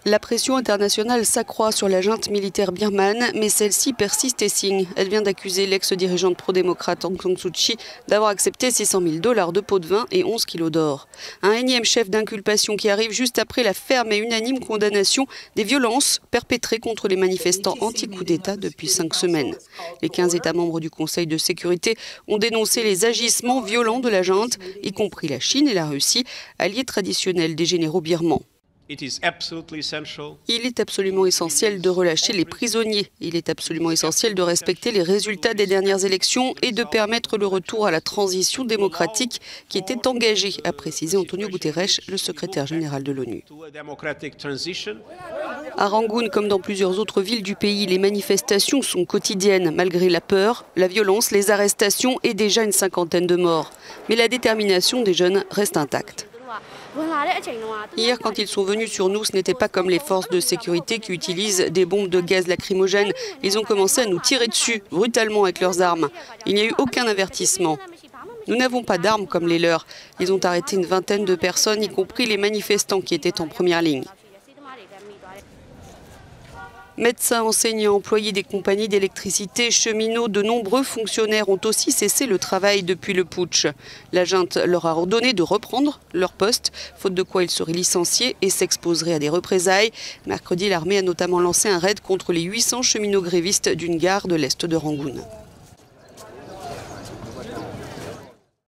La pression internationale s'accroît sur la junte militaire birmane, mais celle-ci persiste et signe. Elle vient d'accuser l'ex-dirigeante pro-démocrate Aung San Suu Kyi d'avoir accepté $600 000 de pots de vin et 11 kilos d'or. Un énième chef d'inculpation qui arrive juste après la ferme et unanime condamnation des violences perpétrées contre les manifestants anti-coup d'État depuis 5 semaines. Les 15 États membres du Conseil de sécurité ont dénoncé les agissements violents de la junte, y compris la Chine et la Russie, alliés traditionnels des généraux birmans. Il est absolument essentiel de relâcher les prisonniers. Il est absolument essentiel de respecter les résultats des dernières élections et de permettre le retour à la transition démocratique qui était engagée, a précisé Antonio Guterres, le secrétaire général de l'ONU. À Rangoon, comme dans plusieurs autres villes du pays, les manifestations sont quotidiennes, malgré la peur, la violence, les arrestations et déjà une 50aine de morts. Mais la détermination des jeunes reste intacte. Hier, quand ils sont venus sur nous, ce n'était pas comme les forces de sécurité qui utilisent des bombes de gaz lacrymogène. Ils ont commencé à nous tirer dessus, brutalement, avec leurs armes. Il n'y a eu aucun avertissement. Nous n'avons pas d'armes comme les leurs. Ils ont arrêté une vingtaine de personnes, y compris les manifestants qui étaient en première ligne. Médecins, enseignants, employés des compagnies d'électricité, cheminots, de nombreux fonctionnaires ont aussi cessé le travail depuis le putsch. La junte leur a ordonné de reprendre leur poste, faute de quoi ils seraient licenciés et s'exposeraient à des représailles. Mercredi, l'armée a notamment lancé un raid contre les 800 cheminots grévistes d'une gare de l'est de Rangoon.